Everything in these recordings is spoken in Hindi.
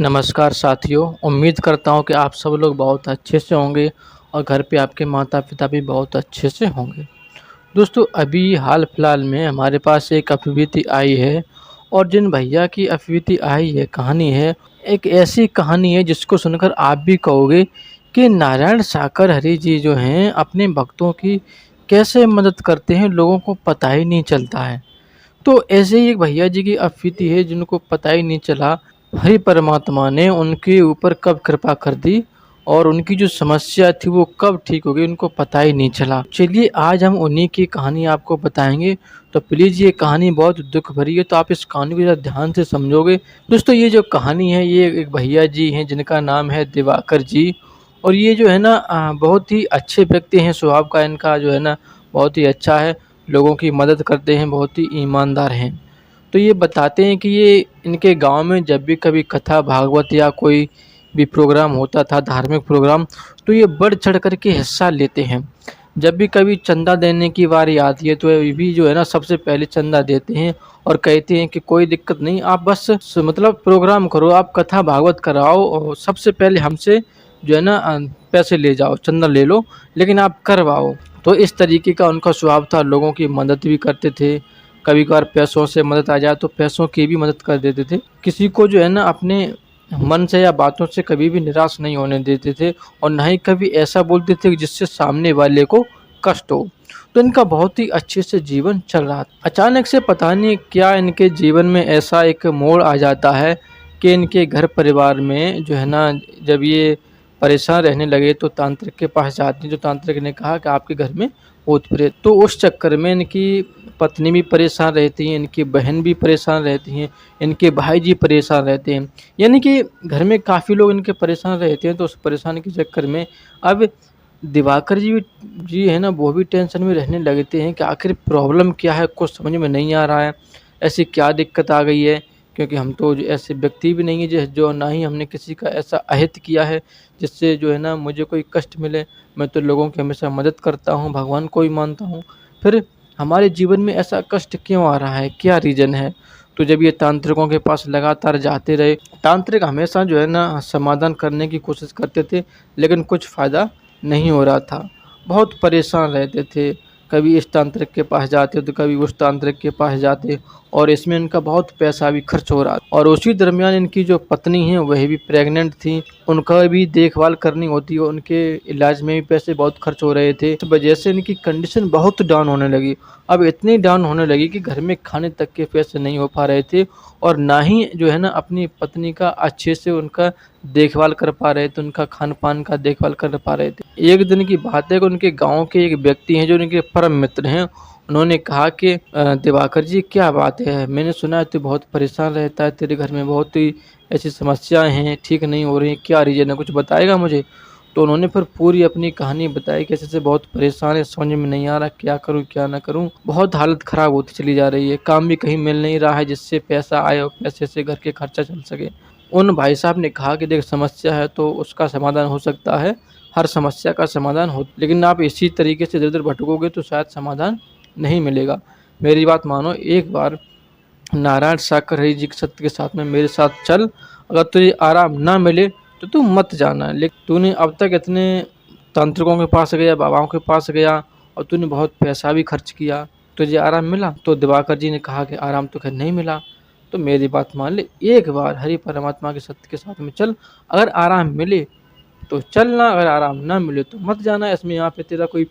नमस्कार साथियों, उम्मीद करता हूँ कि आप सब लोग बहुत अच्छे से होंगे और घर पे आपके माता-पिता भी बहुत अच्छे से होंगे। दोस्तों, अभी हाल-फिलहाल में हमारे पास एक अफ़ीति आई है और जिन भैया की अफ़ीति आई है, कहानी है, एक ऐसी कहानी है जिसको सुनकर आप भी कहोगे कि नारायण साकर हरि जी जो हैं, अपने भक्तों की कैसे मदद करते हैं, लोगों को पता ही नहीं चलता है। तो ऐसे ही एक भैया जी की अफ़ीति है जिनको पता ही नहीं चला, हरि परमात्मा ने उनके ऊपर कब कृपा कर दी और उनकी जो समस्या थी वो कब ठीक हो गई, उनको पता ही नहीं चला। चलिए आज हम उन्हीं की कहानी आपको बताएँगे, तो प्लीज़ ये कहानी बहुत दुःख भरी है, तो आप इस कहानी को ज़रा ध्यान से समझोगे। दोस्तों, ये जो कहानी है ये एक भैया जी हैं जिनका नाम है दिवाकर जी और ये जो है ना बहुत ही अच्छे व्यक्ति हैं, स्वभाव का इनका जो है ना बहुत ही अच्छा है, लोगों की मदद करते हैं, बहुत ही ईमानदार हैं। तो ये बताते हैं कि ये इनके गाँव में जब भी कभी कथा भागवत या कोई भी प्रोग्राम होता था, धार्मिक प्रोग्राम, तो ये बढ़-चढ़ कर के हिस्सा लेते हैं। जब भी कभी चंदा देने की बारी आती है, तो ये भी जो है ना सबसे पहले चंदा देते हैं और कहते हैं कि कोई दिक्कत नहीं, आप बस मतलब प्रोग्राम करो, आप कथा भागवत कराओ और सबसे पहले हमसे जो है ना पैसे ले जाओ, चंदा ले लो, लेकिन आप करवाओ। तो इस तरीके का उनका स्वभाव था, लोगों की मदद भी करते थे। कभी-कभार पैसों से मदद आ जाए तो पैसों की भी मदद कर देते थे। किसी को जो है ना अपने मन से या बातों से कभी भी निराश नहीं होने देते थे और ना ही कभी ऐसा बोलते थे कि जिससे सामने वाले को कष्ट हो। तो इनका बहुत ही अच्छे से जीवन चल रहा था। अचानक से पता नहीं क्या इनके जीवन में ऐसा एक मोड़ आ जाता है कि इनके घर परिवार में जो है ना जब ये परेशान रहने लगे तो तांत्रिक के पास जाते हैं। जो तांत्रिक ने कहा कि आपके घर में भूत-प्रेत, तो उस चक्कर में इनकी पत्नी भी परेशान रहती हैं, इनकी बहन भी परेशान रहती हैं, इनके भाई जी परेशान रहते हैं। यानी कि घर में काफ़ी लोग इनके परेशान रहते हैं, तो उस परेशानी के चक्कर में अब दिवाकर जी है ना, वो भी टेंशन में रहने लगते हैं कि आखिर प्रॉब्लम क्या है, कुछ समझ में नहीं आ रहा है। ऐसी क्या दिक्कत आ गई है? क्योंकि हम तो जो ऐसे व्यक्ति भी नहीं है जो ना ही हमने किसी का ऐसा अहित किया है, जिससे जो है ना मुझे कोई कष्ट मिले। मैं तो लोगों की हमेशा मदद करता हूँ, भगवान को ही मानता हूँ। फिर हमारे जीवन में ऐसा कष्ट क्यों आ रहा है, क्या रीज़न है? तो जब ये तांत्रिकों के पास लगातार जाते रहे, तांत्रिक हमेशा जो है ना समाधान करने की कोशिश करते थे, लेकिन कुछ फ़ायदा नहीं हो रहा था। बहुत परेशान रहते थे, कभी इस तांत्रिक के पास जाते तो कभी उस तांत्रिक के पास जाते और इसमें इनका बहुत पैसा भी खर्च हो रहा और उसी दरमियान इनकी जो पत्नी हैं वह भी प्रेग्नेंट थी, उनका भी देखभाल करनी होती है, उनके इलाज में भी पैसे बहुत खर्च हो रहे थे। इस वजह से इनकी कंडीशन बहुत डाउन होने लगी। अब इतनी डाउन होने लगी कि घर में खाने तक के पैसे नहीं हो पा रहे थे और ना ही जो है ना अपनी पत्नी का अच्छे से उनका देखभाल कर पा रहे थे, उनका खान-पान का देखभाल कर पा रहे थे। एक दिन की बात है कि उनके गाँव के एक व्यक्ति हैं जो उनके परम मित्र हैं, उन्होंने कहा कि दिवाकर जी क्या बात है? मैंने सुना है तू बहुत परेशान रहता है, तेरे घर में बहुत ही ऐसी समस्याएँ हैं, ठीक नहीं हो रही हैं, क्या रीज़न है, कुछ बताएगा मुझे? तो उन्होंने फिर पूरी अपनी कहानी बताई कि ऐसे-ऐसे बहुत परेशान है, समझ में नहीं आ रहा क्या करूँ, क्या ना करूँ? बहुत हालत ख़राब होती चली जा रही है, काम भी कहीं मिल नहीं रहा है जिससे पैसा आए और पैसे से घर के खर्चा चल सके। उन भाई साहब ने कहा कि देख समस्या है तो उसका समाधान हो सकता है, हर समस्या का समाधान हो लेकिन आप इसी तरीके से इधर-उधर भटकोगे तो शायद समाधान नहीं मिलेगा। मेरी बात मानो एक बार नारायण साकर हरि जी के सत्य के साथ में मेरे साथ चल, अगर तुझे आराम ना मिले तो तू मत जाना। लेकिन तूने अब तक इतने तांत्रिकों के पास गया, बाबाओं के पास गया और तूने बहुत पैसा भी खर्च किया, तुझे आराम मिला? तो दिवाकर जी ने कहा कि आराम तो खैर नहीं मिला। तो मेरी बात मान ले, एक बार हरि परमात्मा के सत्य के साथ में चल, अगर आराम मिले तो चलना, अगर आराम ना मिले तो मत जाना। इसमें यहाँ पे तेरा कोई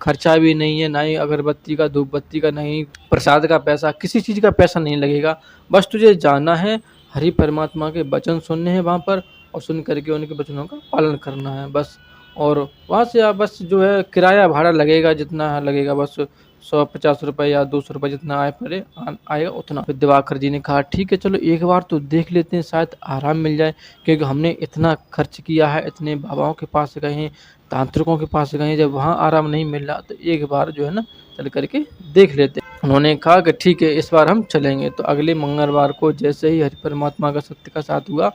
खर्चा भी नहीं है, ना ही अगरबत्ती का, धूप-बत्ती का, नहीं प्रसाद का पैसा, किसी चीज़ का पैसा नहीं लगेगा। बस तुझे जाना है, हरि परमात्मा के वचन सुनने हैं वहाँ पर और सुन कर के उनके वचनों का पालन करना है बस। और वहाँ से आप बस जो है किराया भाड़ा लगेगा जितना लगेगा, बस 150 रुपए या 200 रुपए जितना आए पड़े आएगा उतना। फिर दिवाकर जी ने कहा ठीक है चलो एक बार तो देख लेते हैं, शायद आराम मिल जाए, क्योंकि हमने इतना खर्च किया है, इतने बाबाओं के पास गए हैं, तांत्रिकों के पास गए हैं, जब वहाँ आराम नहीं मिल रहा तो एक बार जो है ना चल कर के देख लेते हैं। उन्होंने कहा कि ठीक है इस बार हम चलेंगे। तो अगले मंगलवार को जैसे ही हरि परमात्मा का सत्य का साथ हुआ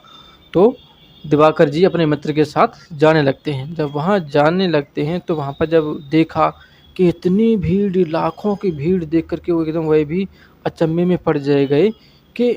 तो दिवाकर जी अपने मित्र के साथ जाने लगते हैं। जब वहाँ जाने लगते हैं तो वहाँ पर जब देखा कि इतनी भीड़, लाखों की भीड़ देख कर के वो एकदम वह भी अचंभे में पड़ गए कि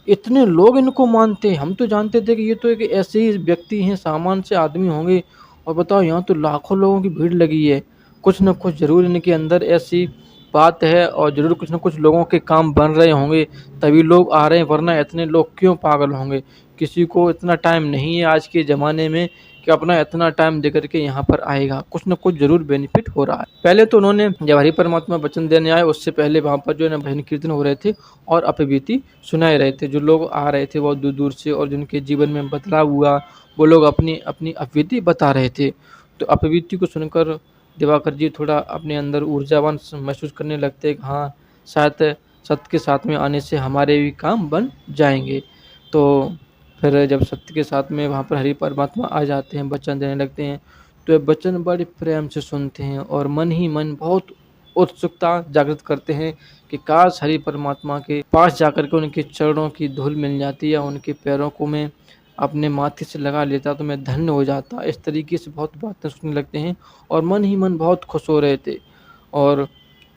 इतने लोग इनको मानते हैं। हम तो जानते थे कि ये तो एक ऐसे ही व्यक्ति हैं, सामान्य से आदमी होंगे, और बताओ यहाँ तो लाखों लोगों की भीड़ लगी है। कुछ न कुछ ज़रूर इनके अंदर ऐसी बात है, और ज़रूर कुछ न कुछ लोगों के काम बन रहे होंगे, तभी लोग आ रहे हैं, वरना इतने लोग क्यों पागल होंगे। किसी को इतना टाइम नहीं है आज के ज़माने में कि अपना इतना टाइम दे करके यहाँ पर आएगा। कुछ न कुछ ज़रूर बेनिफिट हो रहा है। पहले तो उन्होंने जब हरि परमात्मा वचन देने आए, उससे पहले वहाँ पर जो है ना भजन कीर्तन हो रहे थे और अपबीती सुनाए रहे थे। जो लोग आ रहे थे बहुत दूर-दूर से, और जिनके जीवन में बदलाव हुआ, वो लोग अपनी अपनी अपबीती बता रहे थे। तो अपबीती को सुनकर दिवाकर जी थोड़ा अपने अंदर ऊर्जावान महसूस करने लगते हैं कि हाँ, शायद सत्य के साथ में आने से हमारे भी काम बन जाएँगे। तो फिर जब सत्य के साथ में वहाँ पर हरि परमात्मा आ जाते हैं, वचन देने लगते हैं, तो ये वचन बड़े प्रेम से सुनते हैं, और मन ही मन बहुत उत्सुकता जागृत करते हैं कि काश हरि परमात्मा के पास जाकर के उनके चरणों की धूल मिल जाती, या उनके पैरों को मैं अपने माथे से लगा लेता तो मैं धन्य हो जाता। इस तरीके से बहुत बातें सुनने लगते हैं, और मन ही मन बहुत खुश हो रहे थे, और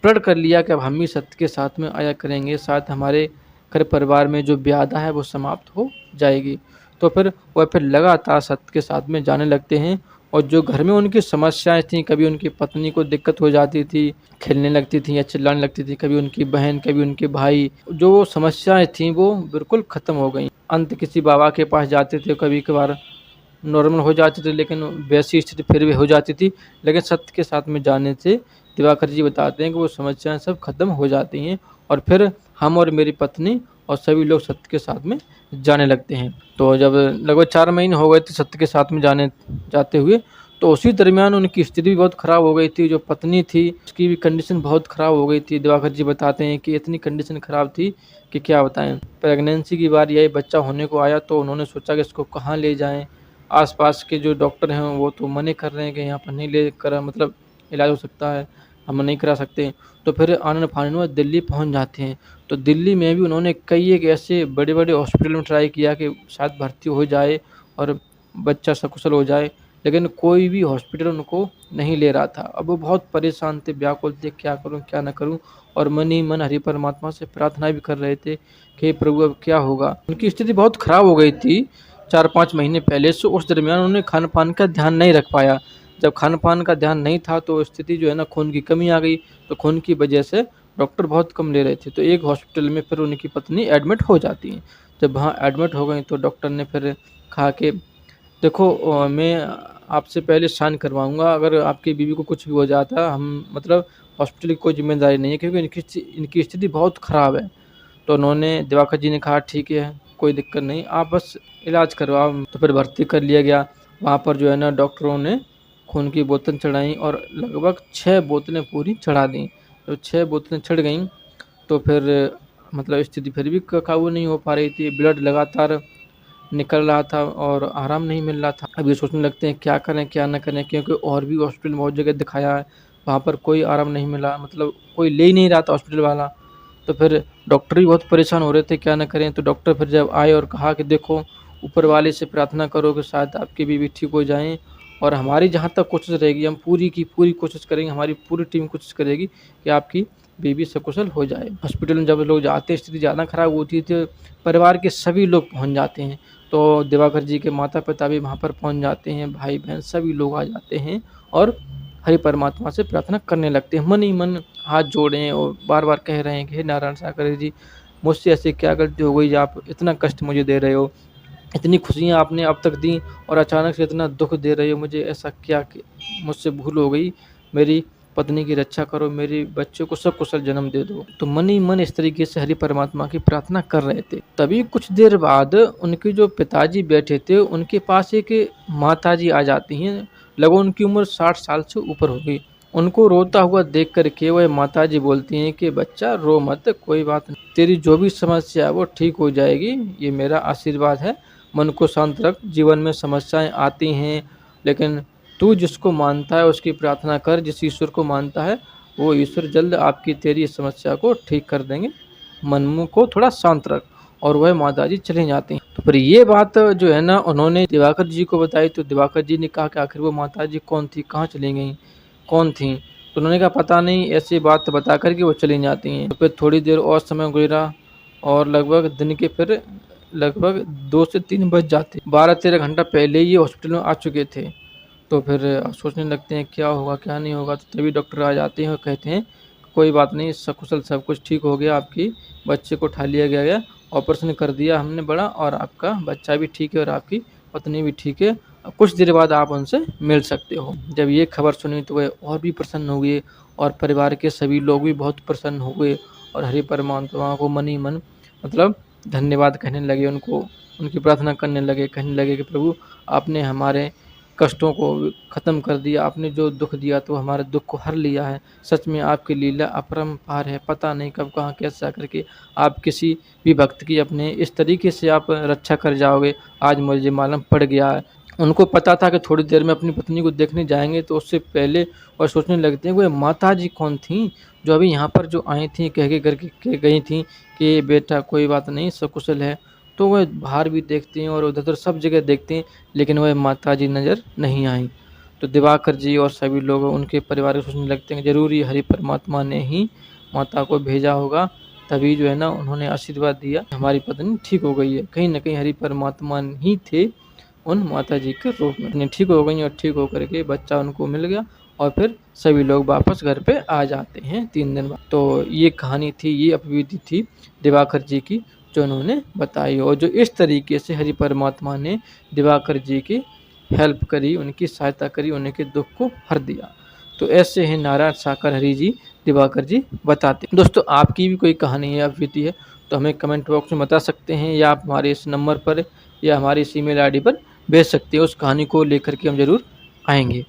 प्रण कर लिया कि अब हम भी सत्य के साथ में आया करेंगे, साथ हमारे घर परिवार में जो व्याधा है वो समाप्त हो जाएगी। तो फिर वह फिर लगातार सत्य के साथ में जाने लगते हैं, और जो घर में उनकी समस्याएँ थीं, कभी उनकी पत्नी को दिक्कत हो जाती थी, खेलने लगती थी या चिल्लाने लगती थी, कभी उनकी बहन, कभी उनके भाई, जो समस्याएँ थीं वो बिल्कुल ख़त्म हो गईं। अंत किसी बाबा के पास जाते थे, कभी-कभार नॉर्मल हो जाते थे, लेकिन वैसी स्थिति फिर भी हो जाती थी। लेकिन सत्य के साथ में जाने से दिवाकर जी बताते हैं कि वो समस्याएँ सब ख़त्म हो जाती हैं, और फिर हम और मेरी पत्नी और सभी लोग सत्य के साथ में जाने लगते हैं। तो जब लगभग 4 महीने हो गए थे सत्य के साथ में जाते हुए, तो उसी दरमियान उनकी स्थिति भी बहुत ख़राब हो गई थी। जो पत्नी थी, उसकी भी कंडीशन बहुत ख़राब हो गई थी। दिवाकर जी बताते हैं कि इतनी कंडीशन ख़राब थी कि क्या बताएँ। प्रेगनेंसी की बारी आई, बच्चा होने को आया, तो उन्होंने सोचा कि इसको कहाँ ले जाएँ। आस-पास के जो डॉक्टर हैं वो तो मना कर रहे हैं कि यहाँ पर नहीं ले कर मतलब इलाज हो सकता है, हम नहीं करा सकते। तो फिर आनन-फानन में दिल्ली पहुँच जाते हैं। तो दिल्ली में भी उन्होंने कई एक ऐसे बड़े-बड़े हॉस्पिटल में ट्राई किया कि शायद भर्ती हो जाए और बच्चा सकुशल हो जाए, लेकिन कोई भी हॉस्पिटल उनको नहीं ले रहा था। अब वो बहुत परेशान थे, व्याकुल थे, क्या करूँ, क्या ना करूँ, और मन ही मन हरि परमात्मा से प्रार्थना भी कर रहे थे कि हे प्रभु अब क्या होगा? उनकी स्थिति बहुत खराब हो गई थी 4-5 महीने पहले से। उस दरमियान उन्होंने खान-पान का ध्यान नहीं रख पाया। जब खान-पान का ध्यान नहीं था, तो स्थिति जो है ना, खून की कमी आ गई, तो खून की वजह से डॉक्टर बहुत कम ले रहे थे। तो एक हॉस्पिटल में फिर उनकी पत्नी एडमिट हो जाती हैं। जब वहाँ एडमिट हो गईं, तो डॉक्टर ने फिर कहा कि देखो मैं आपसे पहले साइन करवाऊँगा, अगर आपकी बीवी को कुछ भी हो जाता, हम मतलब हॉस्पिटल की कोई ज़िम्मेदारी नहीं है, क्योंकि इनकी स्थिति बहुत ख़राब है। तो उन्होंने दिवाकर जी ने कहा ठीक है, कोई दिक्कत नहीं, आप बस इलाज करवाओ। तो फिर भर्ती कर लिया गया। वहाँ पर जो है ना, डॉक्टरों ने खून की बोतल चढ़ाई, और लगभग 6 बोतलें पूरी चढ़ा दी। तो 6 बोतलें चढ़ गईं, तो फिर मतलब स्थिति फिर भी काबू नहीं हो पा रही थी। ब्लड लगातार निकल रहा था और आराम नहीं मिल रहा था। अब ये सोचने लगते हैं क्या करें, क्या ना करें, क्योंकि और भी हॉस्पिटल बहुत जगह दिखाया है, वहाँ पर कोई आराम नहीं मिला, मतलब कोई ले ही नहीं रहा था हॉस्पिटल वाला। तो फिर डॉक्टर भी बहुत परेशान हो रहे थे क्या ना करें। तो डॉक्टर फिर जब आए और कहा कि देखो, ऊपर वाले से प्रार्थना करो कि शायद आपकी बीवी ठीक हो जाएँ, और हमारी जहाँ तक कोशिश रहेगी हम पूरी की पूरी कोशिश करेंगे, हमारी पूरी टीम कोशिश करेगी कि आपकी बीवी सकुशल हो जाए। हॉस्पिटल में जब लोग जाते हैं, स्थिति ज़्यादा खराब होती है, तो परिवार के सभी लोग पहुँच जाते हैं। तो दिवाकर जी के माता-पिता भी वहाँ पर पहुँच जाते हैं, भाई-बहन सभी लोग आ जाते हैं, और हरि परमात्मा से प्रार्थना करने लगते हैं। मन ही मन हाथ जोड़े हैं और बार-बार कह रहे हैं कि हे नारायण सागर जी, मुझसे ऐसी क्या गलती हो गई, आप इतना कष्ट मुझे दे रहे हो? इतनी खुशियाँ आपने अब तक दी, और अचानक से इतना दुःख दे रहे हो मुझे, ऐसा क्या कि मुझसे भूल हो गई? मेरी पत्नी की रक्षा करो, मेरे बच्चों को सकुशल जन्म दे दो। तो मन ही मन इस तरीके से हरि परमात्मा की प्रार्थना कर रहे थे। तभी कुछ देर बाद उनके जो पिताजी बैठे थे, उनके पास एक माताजी आ जाती हैं। लगभग उनकी उम्र 60 साल से ऊपर हो गई। उनको रोता हुआ देख कर के वह माताजी बोलती हैं कि बच्चा रो मत, कोई बात नहीं, तेरी जो भी समस्या है वो ठीक हो जाएगी, ये मेरा आशीर्वाद है। मन को शांत रख, जीवन में समस्याएं आती हैं, लेकिन तू जिसको मानता है उसकी प्रार्थना कर, जिस ईश्वर को मानता है वो ईश्वर जल्द आपकी तेरी इस समस्या को ठीक कर देंगे। मन को थोड़ा शांत रख। और वह माताजी चली जाती हैं। तो फिर ये बात जो है ना, उन्होंने दिवाकर जी को बताई, तो दिवाकर जी ने कहा कि आखिर वो माताजी कौन थी, कहाँ चली गई, कौन थी? तो उन्होंने कहा पता नहीं, ऐसी बात बता कर के वो चली जाती हैं। तो फिर थोड़ी देर और समय गुजरा, और लगभग दिन के फिर लगभग 2 से 3 बज जाते। 12-13 घंटा पहले ही ये हॉस्पिटल में आ चुके थे। तो फिर सोचने लगते हैं क्या होगा, क्या नहीं होगा, तो तभी डॉक्टर आ जाते हैं और कहते हैं कोई बात नहीं, सकुशल सब कुछ ठीक हो गया, आपकी बच्चे को उठा लिया गया है, ऑपरेशन कर दिया हमने बड़ा, और आपका बच्चा भी ठीक है और आपकी पत्नी भी ठीक है। कुछ देर बाद आप उनसे मिल सकते हो। जब ये खबर सुनी तो वह और भी प्रसन्न हुए और परिवार के सभी लोग भी बहुत प्रसन्न हुए और हरि परमात्मा को मन ही मन मतलब धन्यवाद कहने लगे, उनको उनकी प्रार्थना करने लगे, कहने लगे कि प्रभु आपने हमारे कष्टों को ख़त्म कर दिया, आपने जो दुःख दिया तो हमारे दुःख को हर लिया है। सच में आपकी लीला अपरंपार है, पता नहीं कब कहाँ कैसे करके आप किसी भी भक्त की अपने इस तरीके से आप रक्षा कर जाओगे, आज मुझे मालूम पड़ गया है। उनको पता था कि थोड़ी देर में अपनी पत्नी को देखने जाएँगे, तो उससे पहले और सोचने लगते हैं वो माताजी कौन थीं, जो अभी यहाँ पर जो आई थीं, कह के करके के गई थीं कि बेटा कोई बात नहीं, सकुशल है। तो वह बाहर भी देखती हैं और उधर-उधर सब जगह देखती हैं, लेकिन वह माताजी नज़र नहीं आईं। तो दिवाकर जी और सभी लोग उनके परिवार को सोचने लगते हैं कि ज़रूर ये हरि परमात्मा ने ही माता को भेजा होगा, तभी जो है ना उन्होंने आशीर्वाद दिया, हमारी पत्नी ठीक हो गई है। कहीं न कहीं हरि परमात्मा ही थे उन माताजी के रूप में। ठीक हो गईं और ठीक होकर के बच्चा उनको मिल गया और फिर सभी लोग वापस घर पे आ जाते हैं 3 दिन बाद। तो ये कहानी थी, ये अपवीति थी दिवाकर जी की, जो उन्होंने बताई और जो इस तरीके से हरि परमात्मा ने दिवाकर जी की हेल्प करी, उनकी सहायता करी, उनके दुःख को हर दिया। तो ऐसे ही नारायण साकर हरि जी, दिवाकर जी बताते हैं। दोस्तों आपकी भी कोई कहानी है, अपवीति है, तो हमें कमेंट बॉक्स में बता सकते हैं या आप हमारे इस नंबर पर या हमारी इस ईमेल आईडी पर भेज सकते हो। उस कहानी को लेकर के हम ज़रूर आएँगे।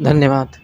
धन्यवाद।